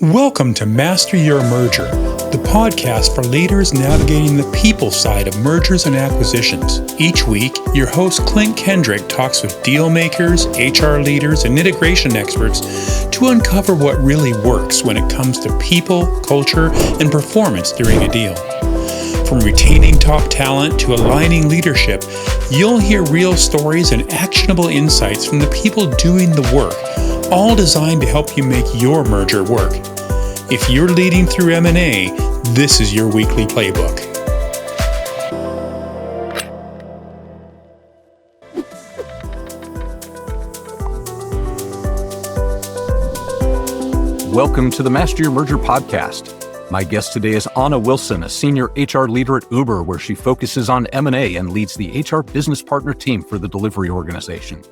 Welcome to Master Your Merger, the podcast for leaders navigating the people side of mergers and acquisitions. Each week, your host Klint Kendrick talks with deal makers, HR leaders, and integration experts to uncover what really works when it comes to people, culture, and performance during a deal. From retaining top talent to aligning leadership, you'll hear real stories and actionable insights from the people doing the work, all designed to help you make your merger work. If you're leading through M&A, this is your weekly playbook. Welcome to the Master Your Merger podcast. My guest today is Anna Wilson, a senior HR leader at Uber, where she focuses on M&A and leads the HR business partner team for the delivery organization.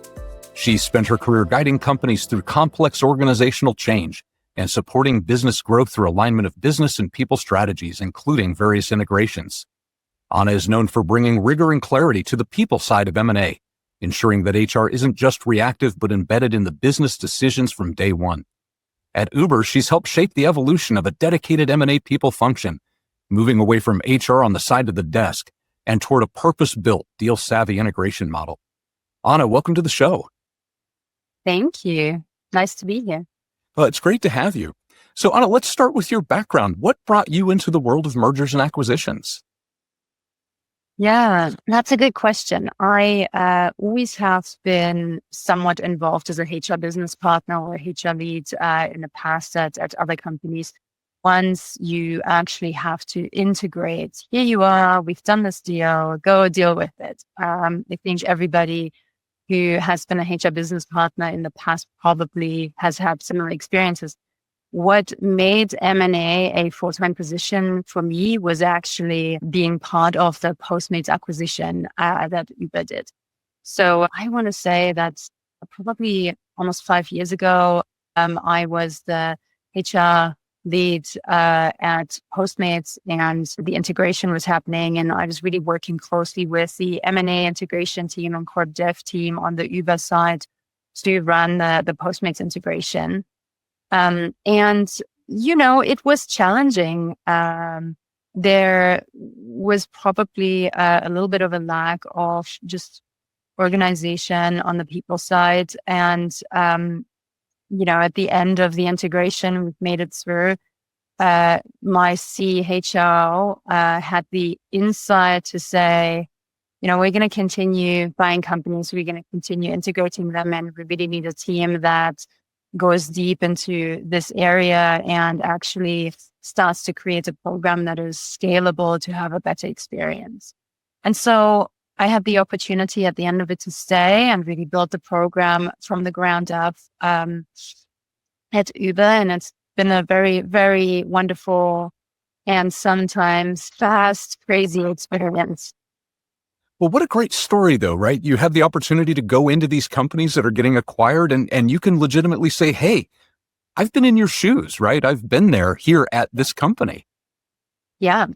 She's spent her career guiding companies through complex organizational change and supporting business growth through alignment of business and people strategies, including various integrations. Anna is known for bringing rigor and clarity to the people side of M&A, ensuring that HR isn't just reactive but embedded in the business decisions from day one. At Uber, she's helped shape the evolution of a dedicated M&A people function, moving away from HR on the side of the desk and toward a purpose-built, deal-savvy integration model. Anna, welcome to the show. Thank you. Nice to be here. Well, it's great to have you. So, Anna, let's start with your background. What brought you into the world of mergers and acquisitions? Yeah, that's a good question. I always have been somewhat involved as a HR business partner or HR lead in the past at other companies. Once you actually have to integrate, here you are, we've done this deal, go deal with it. I think everybody who has been a HR business partner in the past probably has had similar experiences. What made M&A a full-time position for me was actually being part of the Postmates acquisition that Uber did. So I want to say that probably almost 5 years ago, I was the HR lead at Postmates, and the integration was happening. And I was really working closely with the M&A integration team and corp dev team on the Uber side to run the Postmates integration. And, you know, it was challenging. There was probably a little bit of a lack of just organization on the people side. And, you know, at the end of the integration, we've made it through. My CHRO had the insight to say, you know, we're going to continue buying companies, we're going to continue integrating them, and we really need a team that goes deep into this area and actually starts to create a program that is scalable to have a better experience. And so I had the opportunity at the end of it to stay and really build the program from the ground up at Uber. And it's been a very, very wonderful and sometimes fast, crazy experience. Well, what a great story, though, right? You have the opportunity to go into these companies that are getting acquired, and you can legitimately say, hey, I've been in your shoes, right? I've been there here at this company. Yeah.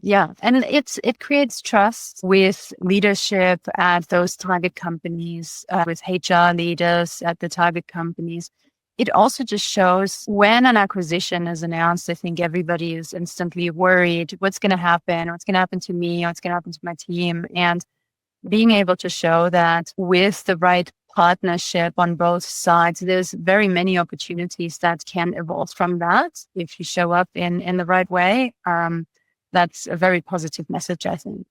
And it creates trust with leadership at those target companies, with HR leaders at the target companies. It also just shows when an acquisition is announced, I think everybody is instantly worried, what's going to happen? What's going to happen to me? What's going to happen to my team? And being able to show that with the right partnership on both sides, there's very many opportunities that can evolve from that if you show up in the right way. That's a very positive message, I think.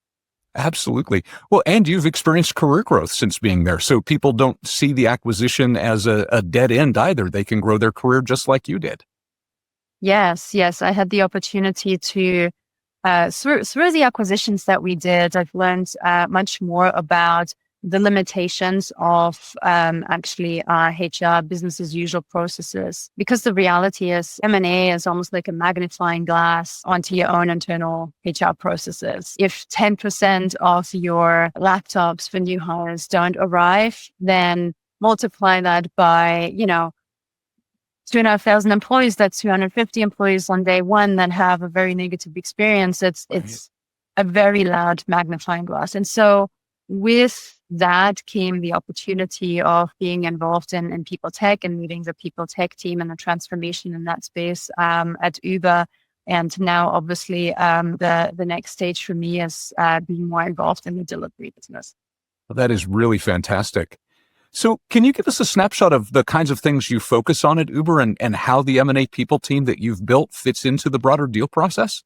Absolutely. Well, and you've experienced career growth since being there. So people don't see the acquisition as a dead end either. They can grow their career just like you did. Yes. I had the opportunity to, through the acquisitions that we did, I've learned much more about the limitations of actually HR business as usual processes. Because the reality is M&A is almost like a magnifying glass onto your own internal HR processes. If 10% of your laptops for new hires don't arrive, then multiply that by, 2,500 employees, that's 250 employees on day one that have a very negative experience. It's a very loud magnifying glass. And so with that came the opportunity of being involved in people tech and leading the people tech team and the transformation in that space at Uber. And now, obviously, the next stage for me is being more involved in the delivery business. Well, that is really fantastic. So can you give us a snapshot of the kinds of things you focus on at Uber and how the M&A people team that you've built fits into the broader deal process?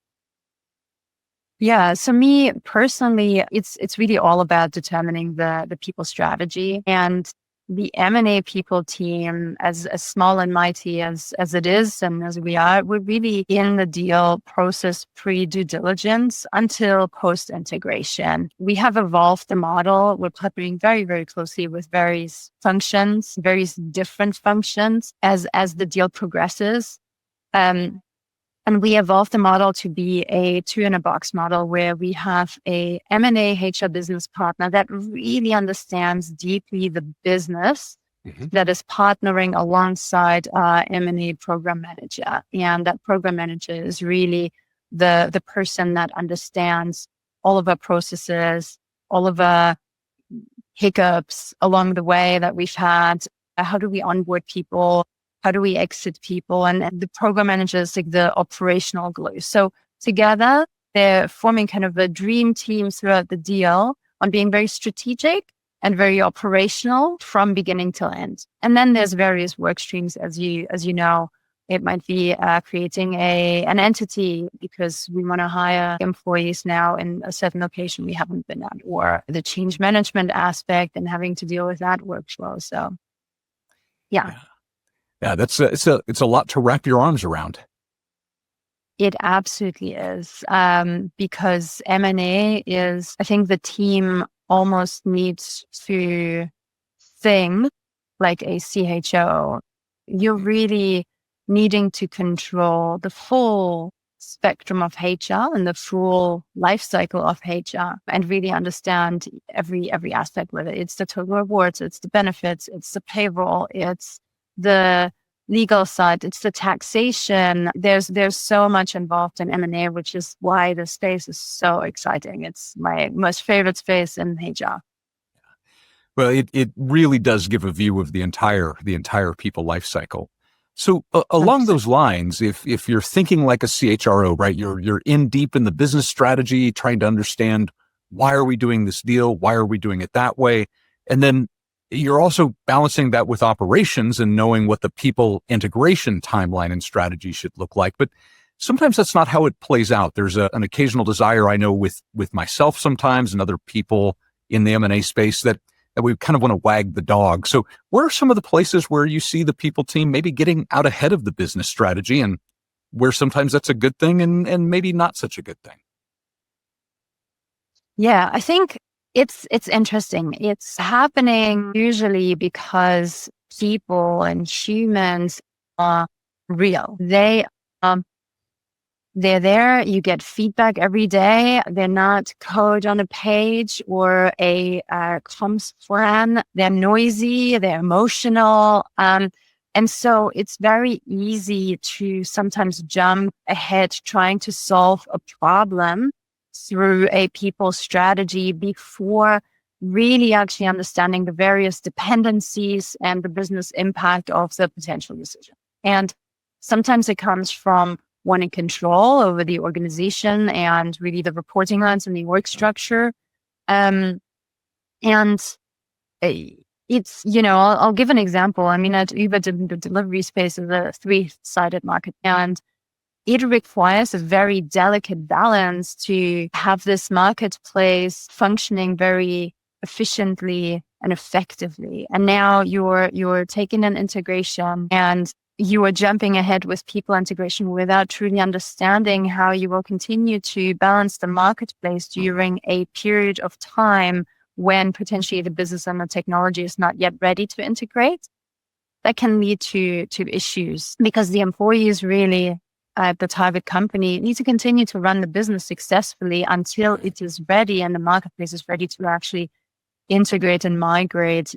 Yeah. So me personally, it's really all about determining the people strategy, and the M&A people team, as small and mighty as it is and as we are, we're really in the deal process pre-due diligence until post-integration. We have evolved the model. We're partnering very, very closely with various functions, various different functions as the deal progresses. And we evolved the model to be a two-in-a-box model where we have a M&A HR business partner that really understands deeply the business that is partnering alongside our M&A program manager. And that program manager is really the person that understands all of our processes, all of our hiccups along the way that we've had. How do we onboard people? How do we exit people? And the program manager is like the operational glue. So together, they're forming kind of a dream team throughout the deal on being very strategic and very operational from beginning till end. And then there's various work streams, as you know. It might be creating an entity because we want to hire employees now in a certain location we haven't been at, or the change management aspect and having to deal with that workflow. So, yeah. Yeah, it's a lot to wrap your arms around. It absolutely is, because M&A is, I think the team almost needs to think like a CHO. You're really needing to control the full spectrum of HR and the full life cycle of HR and really understand every aspect, whether it's the total rewards, it's the benefits, it's the payroll, it's the legal side, it's the taxation. There's so much involved in M&A, which is why the space is so exciting. It's my most favorite space in HR. Well, it really does give a view of the entire people life cycle. So along those lines, if you're thinking like a CHRO, right, you're in deep in the business strategy, trying to understand why are we doing this deal? Why are we doing it that way? And then you're also balancing that with operations and knowing what the people integration timeline and strategy should look like. But sometimes that's not how it plays out. There's an occasional desire, I know, with myself sometimes and other people in the M&A space that we kind of want to wag the dog. So where are some of the places where you see the people team maybe getting out ahead of the business strategy and where sometimes that's a good thing and maybe not such a good thing? Yeah, I think it's interesting. It's happening usually because people and humans are real. They're there. You get feedback every day. They're not code on a page or a comms plan. They're noisy. They're emotional. And so it's very easy to sometimes jump ahead trying to solve a problem through a people strategy before really actually understanding the various dependencies and the business impact of the potential decision. And sometimes it comes from wanting control over the organization and really the reporting lines and the work structure. And it's, I'll give an example. I mean, at Uber, the delivery space is a three-sided market, and it requires a very delicate balance to have this marketplace functioning very efficiently and effectively. And now you're taking an integration and you are jumping ahead with people integration without truly understanding how you will continue to balance the marketplace during a period of time when potentially the business and the technology is not yet ready to integrate. That can lead to issues because the employees really at the target company need to continue to run the business successfully until it is ready and the marketplace is ready to actually integrate and migrate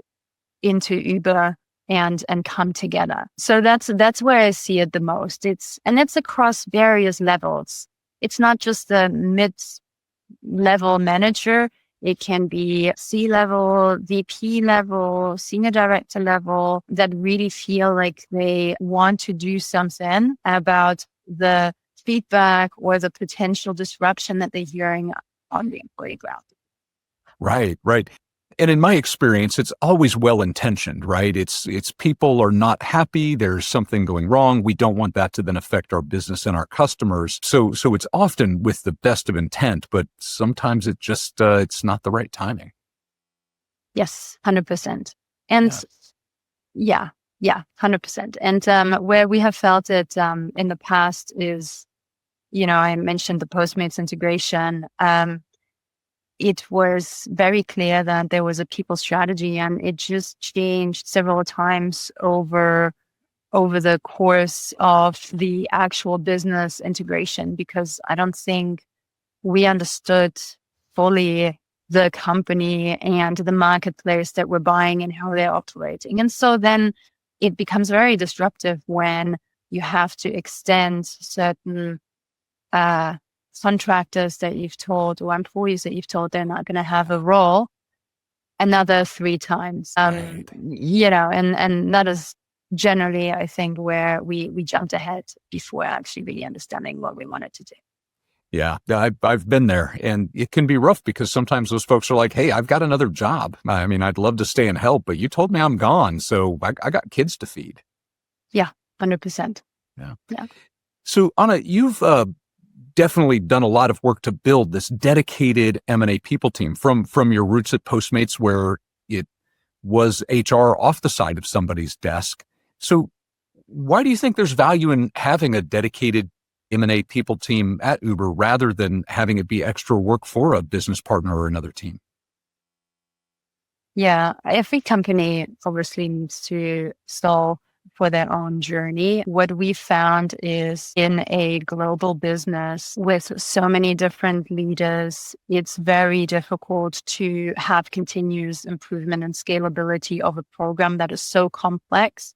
into Uber and come together. So that's where I see it the most. It's across various levels. It's not just the mid-level manager. It can be C-level, VP level, senior director level that really feel like they want to do something about the feedback or the potential disruption that they're hearing on the employee ground. Right, right. And in my experience, it's always well-intentioned, right? It's people are not happy. There's something going wrong. We don't want that to then affect our business and our customers. So it's often with the best of intent, but sometimes it just, it's not the right timing. Yes, 100%. And yeah, 100%. And where we have felt it in the past is, I mentioned the Postmates integration. It was very clear that there was a people strategy, and it just changed several times over the course of the actual business integration, because I don't think we understood fully the company and the marketplace that we're buying and how they're operating. And so then it becomes very disruptive when you have to extend certain contractors that you've told, or employees that you've told they're not going to have a role, another 3 times. Right. And that is generally, I think, where we jumped ahead before actually really understanding what we wanted to do. Yeah, I've been there, and it can be rough because sometimes those folks are like, "Hey, I've got another job. I mean, I'd love to stay and help, but you told me I'm gone, so I got kids to feed." Yeah, 100%. Yeah. Yeah. So Anna, you've definitely done a lot of work to build this dedicated M&A people team from your roots at Postmates, where it was HR off the side of somebody's desk. So why do you think there's value in having a dedicated M&A people team at Uber rather than having it be extra work for a business partner or another team? Yeah, every company obviously needs to solve for their own journey. What we found is in a global business with so many different leaders, it's very difficult to have continuous improvement and scalability of a program that is so complex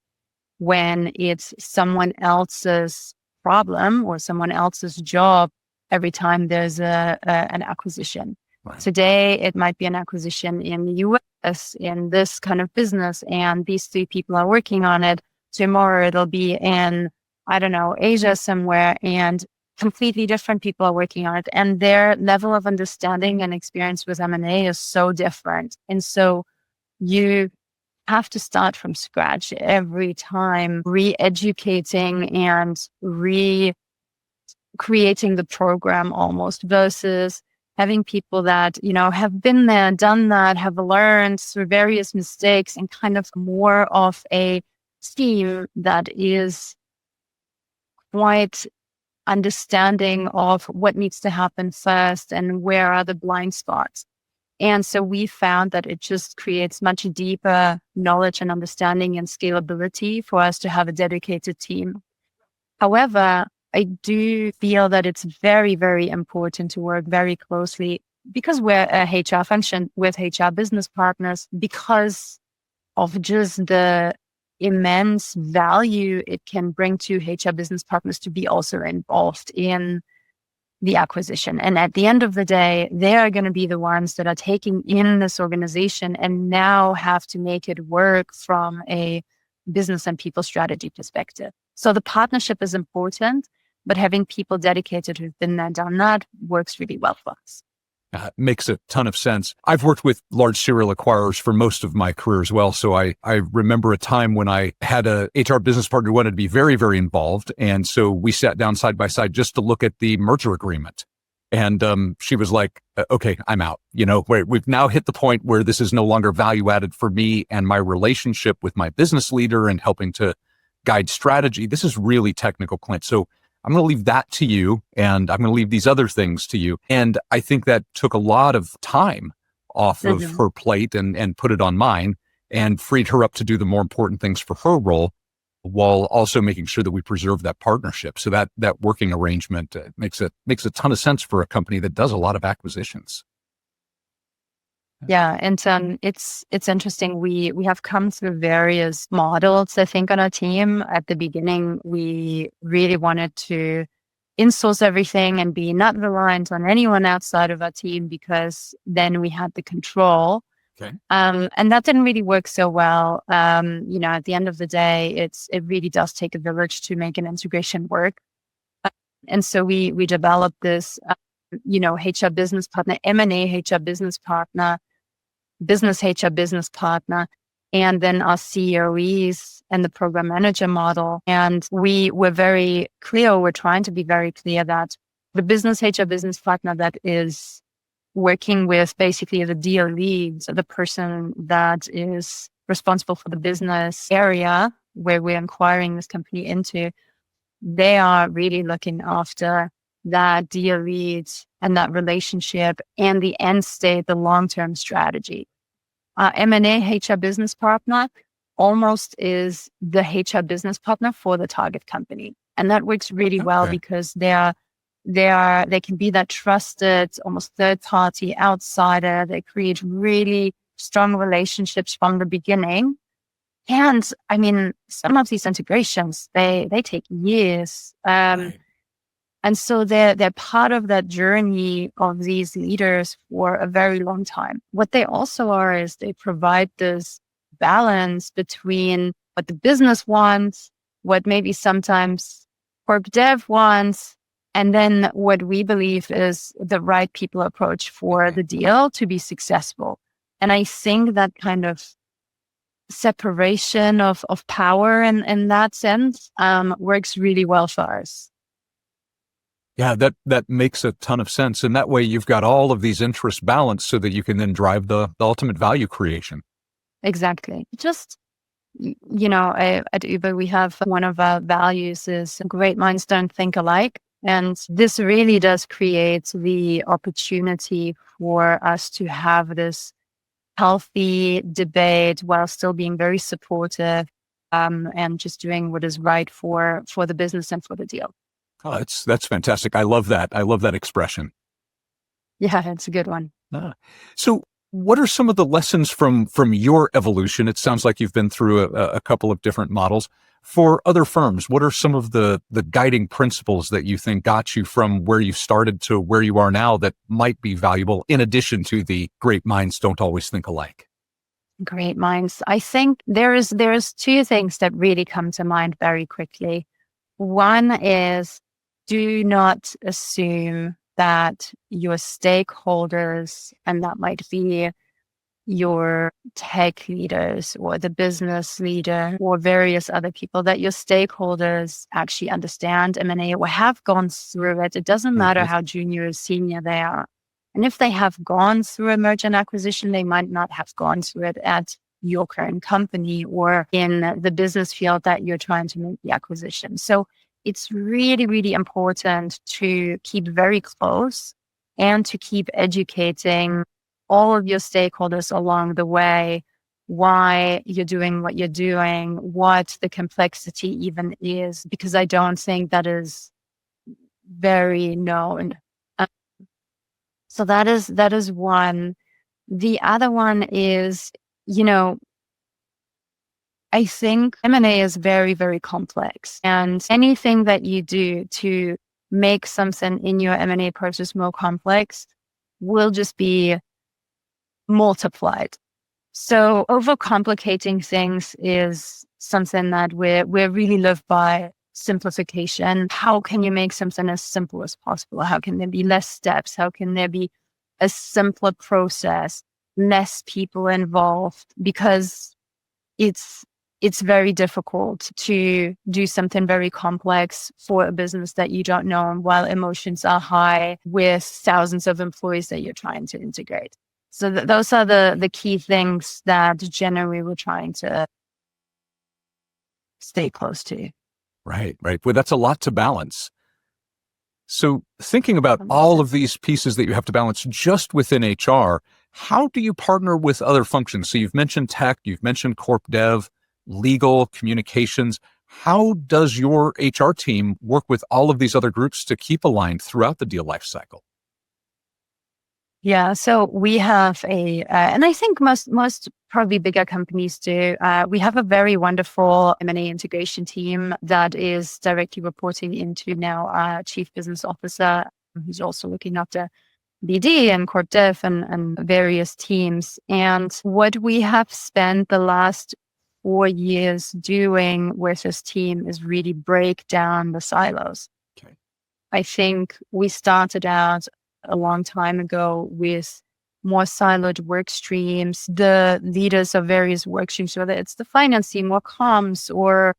when it's someone else's problem or someone else's job every time there's an acquisition. Right. Today, it might be an acquisition in the US in this kind of business, and these 3 people are working on it. Tomorrow, it'll be in, I don't know, Asia somewhere, and completely different people are working on it. And their level of understanding and experience with M&A is so different. And so you have to start from scratch every time, re-educating and re-creating the program almost, versus having people that, have been there, done that, have learned through various mistakes, and kind of more of a team that is quite understanding of what needs to happen first and where are the blind spots. And so we found that it just creates much deeper knowledge and understanding and scalability for us to have a dedicated team. However, I do feel that it's very, very important to work very closely, because we're a HR function with HR business partners, because of just the immense value it can bring to HR business partners to be also involved in the acquisition. And at the end of the day, they are going to be the ones that are taking in this organization and now have to make it work from a business and people strategy perspective. So the partnership is important, but having people dedicated who've been there, done that works really well for us. Makes a ton of sense. I've worked with large serial acquirers for most of my career as well. So I remember a time when I had a HR business partner who wanted to be very, very involved. And so we sat down side by side just to look at the merger agreement. And she was like, okay, I'm out. We've now hit the point where this is no longer value added for me and my relationship with my business leader and helping to guide strategy. This is really technical, Klint. So I'm going to leave that to you, and I'm going to leave these other things to you. And I think that took a lot of time off of her plate and put it on mine, and freed her up to do the more important things for her role, while also making sure that we preserve that partnership. So that working arrangement makes a ton of sense for a company that does a lot of acquisitions. Yeah, and it's interesting. We have come through various models, I think, on our team. At the beginning, we really wanted to insource everything and be not reliant on anyone outside of our team, because then we had the control. Okay. And that didn't really work so well. At the end of the day, it really does take a village to make an integration work. And so we developed this, HR business partner, M&A HR business partner, business HR business partner, and then our COEs and the program manager model. And we were very clear, we're trying to be very clear that the business HR business partner that is working with basically the deal leads, the person that is responsible for the business area where we're acquiring this company into, they are really looking after that deal leads and that relationship and the end state, the long-term strategy. M&A HR business partner almost is the HR business partner for the target company. And that works really well because they can be that trusted, almost third party outsider. They create really strong relationships from the beginning. And I mean, some of these integrations, they take years. And so they're part of that journey of these leaders for a very long time. What they also are is they provide this balance between what the business wants, what maybe sometimes corp dev wants, and then what we believe is the right people approach for the deal to be successful. And I think that kind of separation of power in that sense works really well for us. Yeah, that makes a ton of sense. And that way you've got all of these interests balanced so that you can then drive the ultimate value creation. Exactly. Just, at Uber, we have one of our values is great minds don't think alike. And this really does create the opportunity for us to have this healthy debate while still being very supportive and just doing what is right for the business and for the deal. Oh, that's fantastic. I love that. I love that expression. Yeah, it's a good one. So what are some of the lessons from your evolution? It sounds like you've been through a couple of different models. For other firms, what are some of the guiding principles that you think got you from where you started to where you are now that might be valuable in addition to the great minds don't always think alike? Great minds. I think there's two things that really come to mind very quickly. One is, do not assume that your stakeholders, and that might be your tech leaders or the business leader or various other people, that your stakeholders actually understand M&A or have gone through it. It doesn't matter how junior or senior they are. And if they have gone through a merger and acquisition, they might not have gone through it at your current company or in the business field that you're trying to make the acquisition. So it's really, really important to keep very close and to keep educating all of your stakeholders along the way, why you're doing what you're doing, what the complexity even is, because I don't think that is very known. So that is one. The other one is, I think M&A is very, very complex, and anything that you do to make something in your M&A process more complex will just be multiplied. So overcomplicating things is something that we really live by. Simplification. How can you make something as simple as possible? How can there be less steps? How can there be a simpler process, less people involved? Because it's very difficult to do something very complex for a business that you don't know while emotions are high with thousands of employees that you're trying to integrate. So those are the key things that generally we're trying to stay close to. Right. Well, that's a lot to balance. So thinking about all of these pieces that you have to balance just within HR, how do you partner with other functions? So you've mentioned tech, you've mentioned corp dev, legal, communications. How does your HR team work with all of these other groups to keep aligned throughout the deal lifecycle? Yeah, so we have and I think most probably bigger companies do. We have a very wonderful M&A integration team that is directly reporting into now our chief business officer, who's also looking after BD and corp dev and various teams. And what we have spent the last 4 years doing with this team is really break down the silos. Okay. I think we started out a long time ago with more siloed work streams. The leaders of various work streams, whether it's the finance team or comms or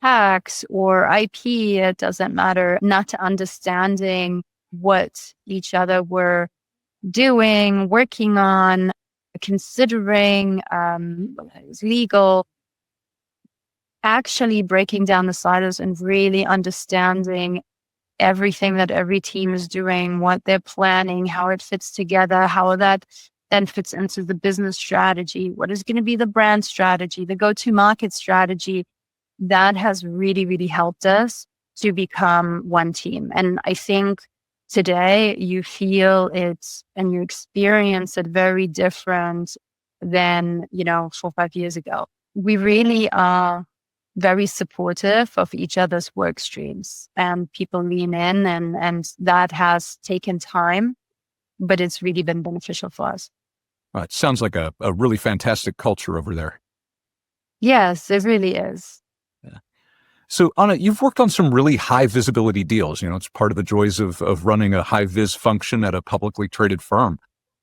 tax or IP, it doesn't matter, not understanding what each other were doing, working on, considering, legal, actually breaking down the silos and really understanding everything that every team is doing, what they're planning, how it fits together, how that then fits into the business strategy, what is going to be the brand strategy, the go-to-market strategy. That has really, really helped us to become one team. And I think today you feel it and you experience it very different than, 4 or 5 years ago. We really are very supportive of each other's work streams, and people lean in, and that has taken time, but it's really been beneficial for us. It sounds like a really fantastic culture over there. Yes, it really is. Yeah. So Anna, you've worked on some really high visibility deals. It's part of the joys of running a high vis function at a publicly traded firm.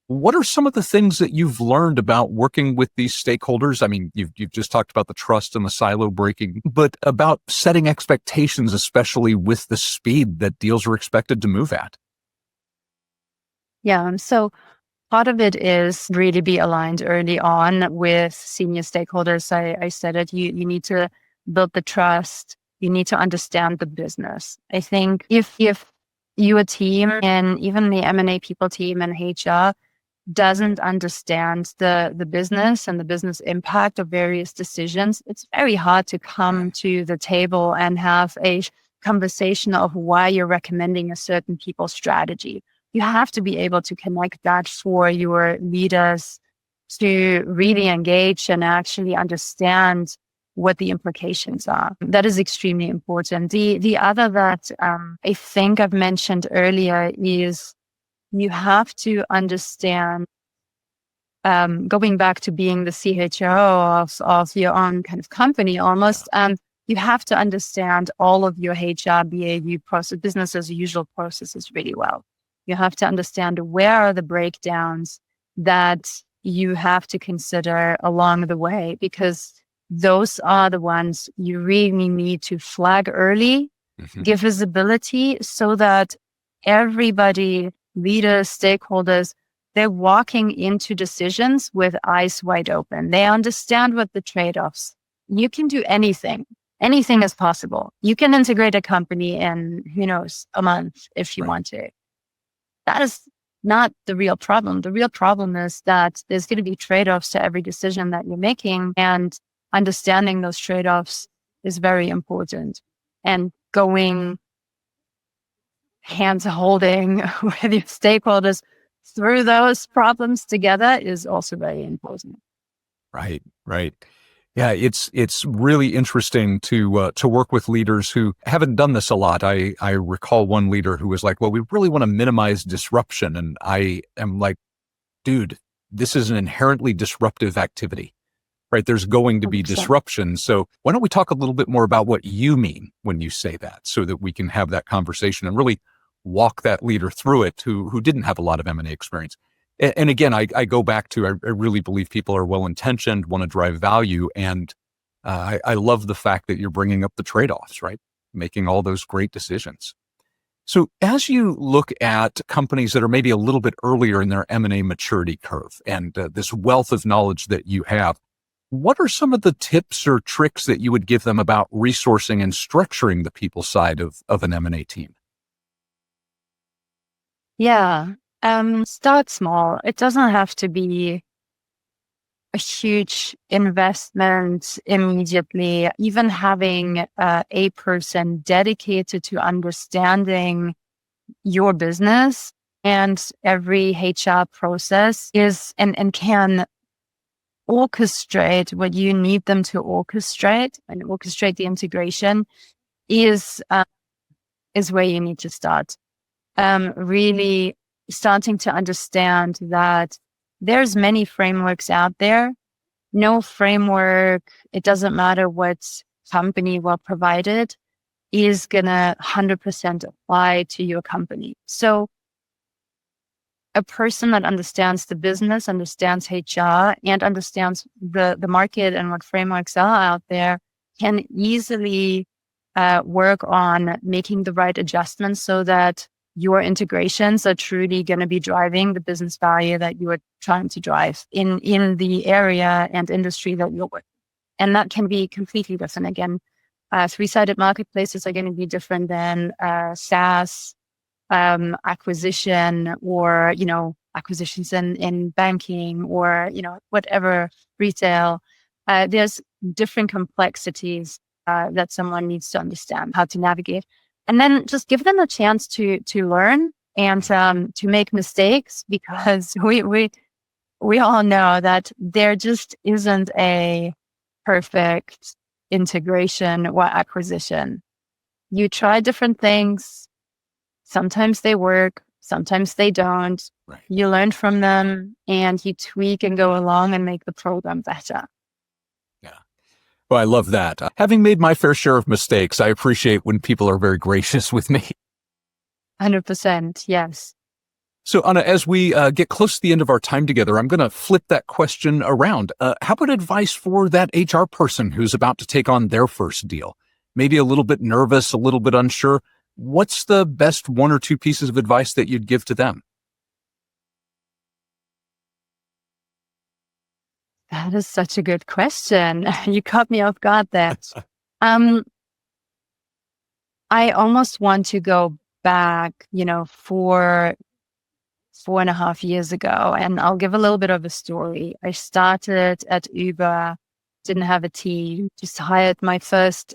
What are some of the things that you've learned about working with these stakeholders? I mean, you've just talked about the trust and the silo breaking, but about setting expectations, especially with the speed that deals are expected to move at. Yeah. So part of it is really be aligned early on with senior stakeholders. I said it, you need to build the trust. You need to understand the business. I think if your team and even the M&A people team and HR doesn't understand the business and the business impact of various decisions, it's very hard to come to the table and have a conversation of why you're recommending a certain people's strategy. You have to be able to connect that for your leaders to really engage and actually understand what the implications are. That is extremely important. The other that I think I've mentioned earlier is you have to understand, going back to being the CHRO of your own kind of company almost, you have to understand all of your HR, BAU process, business as usual processes really well. You have to understand where are the breakdowns that you have to consider along the way, because those are the ones you really need to flag early, give visibility so that everybody, leaders, stakeholders, they're walking into decisions with eyes wide open. They understand what the trade-offs. You can do anything. Anything is possible. You can integrate a company in, a month if you want to. That is not the real problem. The real problem is that there's going to be trade-offs to every decision that you're making, and understanding those trade-offs is very important. And going hands holding with your stakeholders through those problems together is also very important. Right. Yeah, it's really interesting to work with leaders who haven't done this a lot. I recall one leader who was like, "Well, we really want to minimize disruption," and I am like, "Dude, this is an inherently disruptive activity, right? There's going to be 100%. disruption. So why don't we talk a little bit more about what you mean when you say that, so that we can have that conversation and really walk that leader through it who didn't have a lot of M&A experience." And again, I go back to, I really believe people are well-intentioned, want to drive value. And I love the fact that you're bringing up the trade-offs, right? Making all those great decisions. So as you look at companies that are maybe a little bit earlier in their M&A maturity curve and this wealth of knowledge that you have, what are some of the tips or tricks that you would give them about resourcing and structuring the people side of an M&A team? Yeah. Start small. It doesn't have to be a huge investment immediately. Even having a person dedicated to understanding your business and every HR process is and can orchestrate what you need them to orchestrate and orchestrate the integration is where you need to start. Really starting to understand that there's many frameworks out there. No framework, it doesn't matter what company will provide it, is gonna 100% apply to your company. So a person that understands the business, understands HR, and understands the market and what frameworks are out there can easily work on making the right adjustments so that your integrations are truly going to be driving the business value that you are trying to drive in the area and industry that you're with. And that can be completely different. Again, three-sided marketplaces are going to be different than SaaS acquisition, or, acquisitions in banking, or, whatever, retail. There's different complexities that someone needs to understand how to navigate. And then just give them a chance to learn and to make mistakes, because we all know that there just isn't a perfect integration or acquisition. You try different things. Sometimes they work, sometimes they don't. Right. You learn from them and you tweak and go along and make the program better. Yeah. Well, I love that. Having made my fair share of mistakes, I appreciate when people are very gracious with me. 100%, yes. So, Anna, as we get close to the end of our time together, I'm going to flip that question around. How about advice for that HR person who's about to take on their first deal? Maybe a little bit nervous, a little bit unsure. What's the best one or two pieces of advice that you'd give to them? That is such a good question. You caught me off guard there. I almost want to go back, 4.5 years ago, and I'll give a little bit of a story. I started at Uber, didn't have a team, just hired my first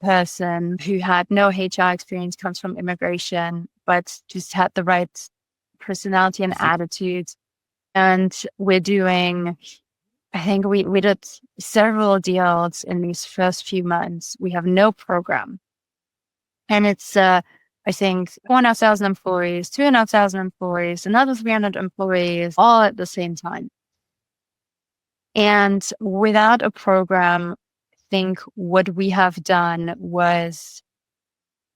person who had no HR experience, comes from immigration, but just had the right personality and attitude. And we're doing, I think we did several deals in these first few months. We have no program. And it's, I think, 4,500 employees, 2,500 employees, another 300 employees, all at the same time. And without a program, I think what we have done was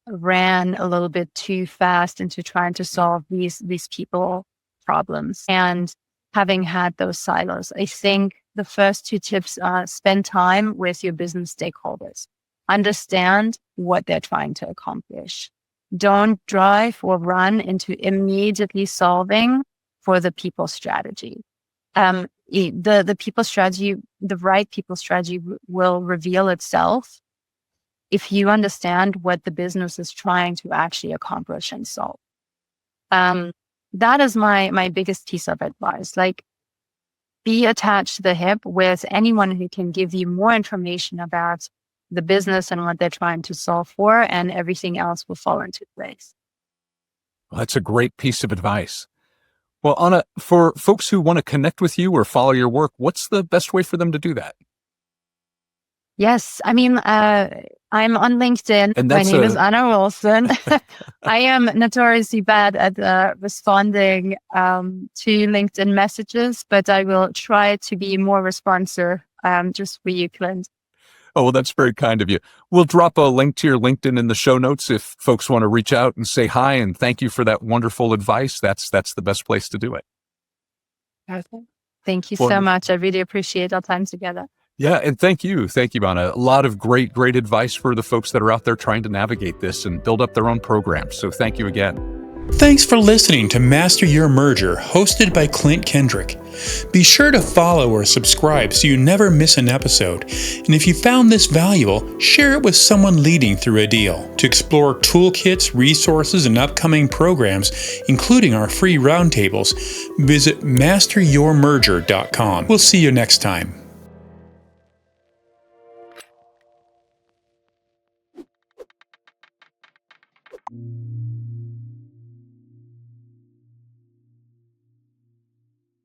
ran a little bit too fast into trying to solve these people problems. And having had those silos, I think the first two tips are spend time with your business stakeholders. Understand what they're trying to accomplish. Don't drive or run into immediately solving for the people strategy. The people strategy, the right people strategy will reveal itself if you understand what the business is trying to actually accomplish and solve. That is my biggest piece of advice. Like, be attached to the hip with anyone who can give you more information about the business and what they're trying to solve for, and everything else will fall into place. Well, that's a great piece of advice. Well, Anna, for folks who want to connect with you or follow your work, what's the best way for them to do that? Yes. I mean, I'm on LinkedIn. And my name is Anna Wilson. I am notoriously bad at responding to LinkedIn messages, but I will try to be more responsive just for you, Klint. Oh, well, that's very kind of you. We'll drop a link to your LinkedIn in the show notes if folks want to reach out and say hi and thank you for that wonderful advice. That's the best place to do it. Perfect. Thank you so much. I really appreciate our time together. Yeah, and thank you, Anna. A lot of great advice for the folks that are out there trying to navigate this and build up their own programs. So thank you again. Thanks for listening to Master Your Merger, hosted by Klint Kendrick. Be sure to follow or subscribe so you never miss an episode. And if you found this valuable, share it with someone leading through a deal. To explore toolkits, resources, and upcoming programs, including our free roundtables, visit masteryourmerger.com. We'll see you next time.